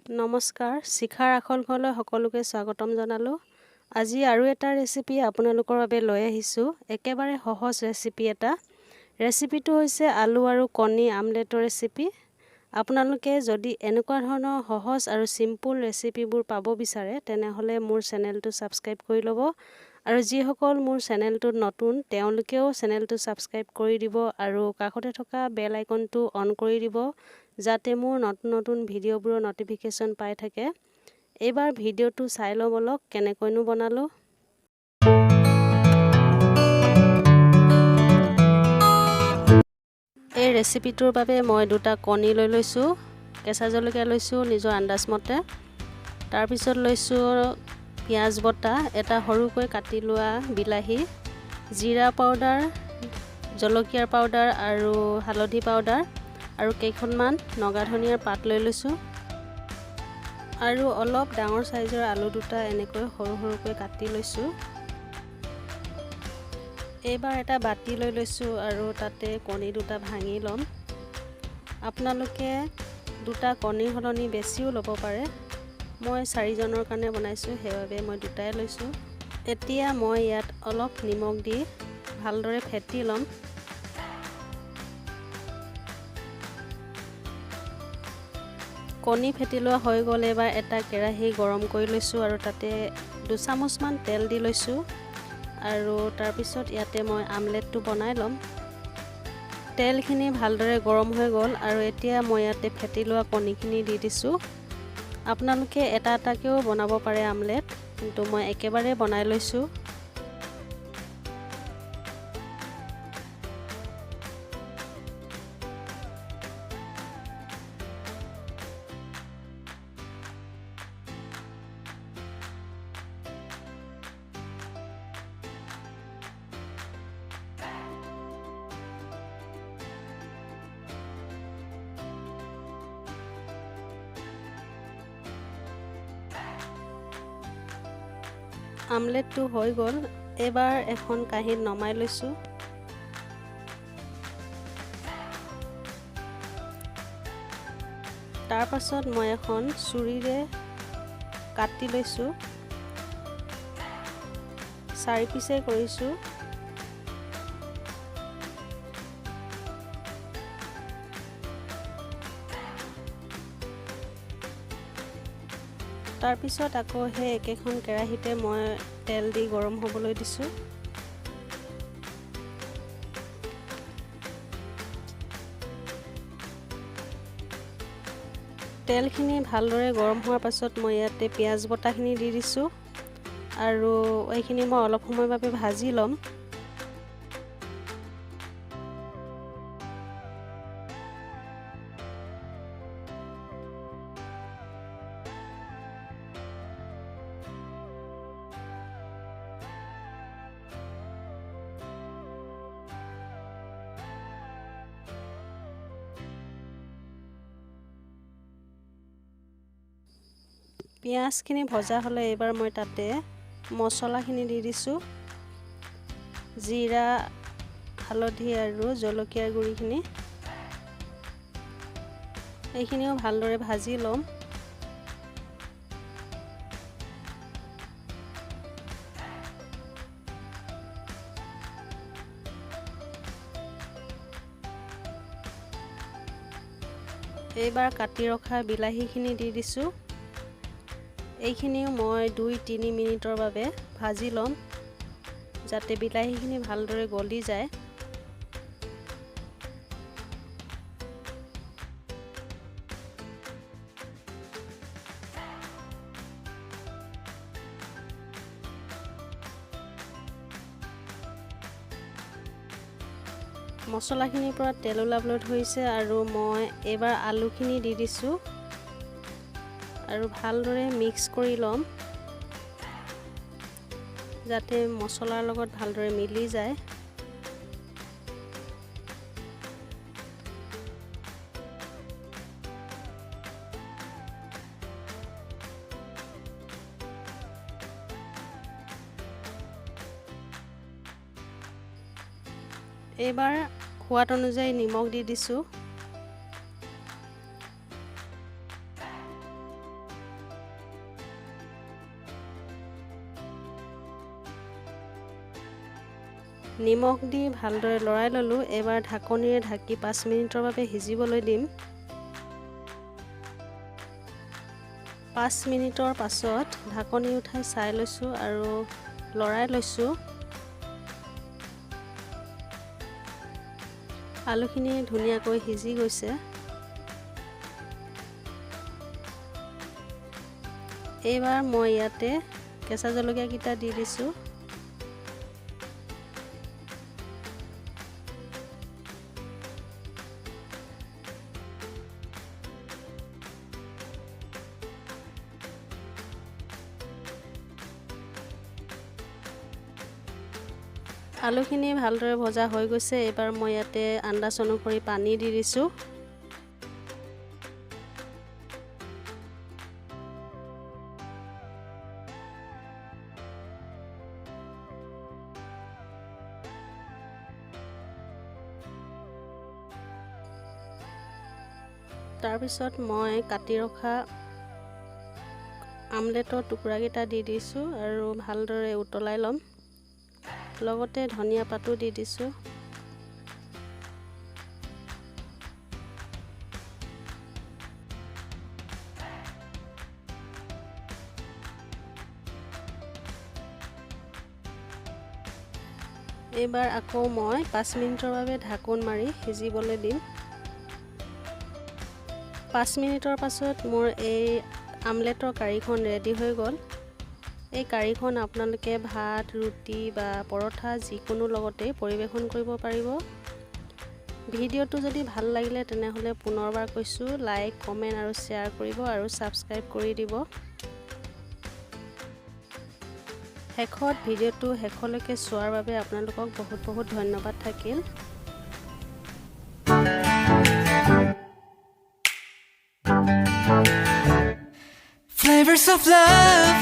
নমস্কাৰ, শিখাৰ আখল ঘৰলৈ সকলোকে স্বাগতম জনালোঁ। আজি আৰু এটা ৰেচিপি আপোনালোকৰ বাবে লৈ আহিছোঁ। একেবাৰে সহজ ৰেচিপি এটা। ৰেচিপিটো হৈছে আলু আৰু কণী আমলেটৰ ৰেচিপি। আপোনালোকে যদি এনেকুৱা ধৰণৰ সহজ আৰু চিম্পুল ৰেচিপিবোৰ পাব বিচাৰে তেনেহ'লে মোৰ চেনেলটো ছাবস্ক্ৰাইব কৰি ল'ব। আৰু যিসকল মোৰ চেনেলটোত নতুন তেওঁলোকেও চেনেলটো ছাবস্ক্ৰাইব কৰি দিব আৰু কাষতে থকা বেল আইকনটো অন কৰি দিব যাতে মোৰ নতুন নতুন ভিডিঅ'বোৰৰ ন'টিফিকেশ্যন পাই থাকে। এইবাৰ ভিডিঅ'টো চাই লওঁ বলক কেনেকৈনো বনালোঁ। এই ৰেচিপিটোৰ বাবে মই 2টা কণী লৈ লৈছোঁ, কেঁচা জলকীয়া লৈছোঁ নিজৰ আন্দাজমতে। তাৰপিছত লৈছোঁ পিঁয়াজ বটা, এটা সৰুকৈ কাটি লোৱা বিলাহী, জিৰা পাউডাৰ, জলকীয়াৰ পাউডাৰ আৰু হালধি পাউডাৰ আৰু কেইখনমান নগা ধনিয়াৰ পাত লৈ লৈছোঁ আৰু অলপ ডাঙৰ সাইজৰ আলু 2টা এনেকৈ সৰু সৰুকৈ কাটি লৈছোঁ। এইবাৰ এটা বাটি লৈ লৈছোঁ আৰু তাতে কণী 2টা ভাঙি ল'ম। আপোনালোকে 2টা কণীৰ সলনি বেছিও ল'ব পাৰে। মই 4জনৰ কাৰণে বনাইছোঁ সেইবাবে মই 2টাই লৈছোঁ। এতিয়া মই ইয়াত অলপ নিমখ দি ভালদৰে ফেটি ল'ম। কণী ফেটি লোৱা হৈ গ'ল। এবাৰ এটা কেৰাহী গৰম কৰি লৈছোঁ আৰু তাতে 2 চামুচমান তেল দি লৈছোঁ আৰু তাৰপিছত ইয়াতে মই আমলেটটো বনাই ল'ম। তেলখিনি ভালদৰে গৰম হৈ গ'ল আৰু এতিয়া মই ইয়াতে ফেটি লোৱা কণীখিনি দি দিছোঁ। আপোনালোকে এটা এটাকৈও বনাব পাৰে আমলেট, কিন্তু মই একেবাৰে বনাই লৈছোঁ। আমলেটটো হৈ গ'ল। এবাৰ এখন কাঁহীত নমাই লৈছোঁ। তাৰ পাছত মই এখন ছুৰীৰে কাটি লৈছোঁ, 4 পিচে কৰিছোঁ। তাৰপিছত আকৌ সেই একেখন কেৰাহীতে মই তেল দি গৰম হ'বলৈ দিছোঁ। তেলখিনি ভালদৰে গৰম হোৱাৰ পাছত মই ইয়াতে পিঁয়াজ বটাখিনি দি দিছোঁ আৰু এইখিনি মই অলপ সময়ৰ বাবে ভাজি ল'ম। পিঁয়াজখিনি ভজা হ'লে এইবাৰ মই তাতে মছলাখিনি দি দিছোঁ, জিৰা, হালধি আৰু জলকীয়াৰ গুড়িখিনি। এইখিনিও ভালদৰে ভাজি ল'ম। এইবাৰ কাটি ৰখা বিলাহীখিনি দি দিছোঁ। এইখিনিও মই 2-3 মিনিটৰ বাবে ভাজি ল'ম যাতে বিলাহীখিনি ভালদৰে গলি যায়। মছলাখিনিৰ পৰা তেল ওলাবলৈ ধৰিছে আৰু মই এইবাৰ আলুখিনি দি দিছোঁ আৰু ভালদৰে মিক্স কৰি ল'ম যাতে মছলাৰ লগত ভালদৰে মিলি যায়। এইবাৰ সোৱাদ অনুযায়ী নিমখ দি দিছোঁ। নিমখ দি ভালদৰে লৰাই ল'লোঁ। এবাৰ ঢাকনিৰে ঢাকি 5 মিনিটৰ বাবে সিজিবলৈ দিম। 5 মিনিটৰ পাছত ঢাকনি উঠাই চাই লৈছোঁ আৰু লৰাই লৈছোঁ। আলুখিনি ধুনীয়াকৈ সিজি গৈছে। এইবাৰ মই ইয়াতে কেঁচা জলকীয়াকেইটা দি দিছোঁ। আলুখিনি ভালদৰে ভজা হৈ গৈছে। এইবাৰ মই ইয়াতে আন্দাজ অনুসৰি পানী দি দিছোঁ। তাৰপিছত মই কাটি ৰখা আমলেটৰ টুকুৰাকেইটা দি দিছোঁ আৰু ভালদৰে উতলাই ল'ম। লগতে ধনিয়া পাতো দি দিছোঁ। এইবাৰ আকৌ মই 5 মিনিটৰ বাবে ঢাকোন মাৰি সিজিবলৈ দিম। 5 মিনিটৰ পাছত মোৰ এই আমলেটৰ কাৰীখন ৰেডি হৈ গ'ল। এই কাৰীখন আপোনালোকে ভাত, ৰুটি বা পৰঠা যিকোনো লগতে পৰিৱেশন কৰিব পাৰিব। ভিডিঅ'টো যদি ভাল লাগিলে তেনেহ'লে পুনৰবাৰ কৈছোঁ, লাইক, কমেণ্ট আৰু শ্বেয়াৰ কৰিব আৰু ছাবস্ক্ৰাইব কৰি দিব। শেষত ভিডিঅ'টো শেষলৈকে চোৱাৰ বাবে আপোনালোকক বহুত বহুত ধন্যবাদ থাকিল। Flavors of love.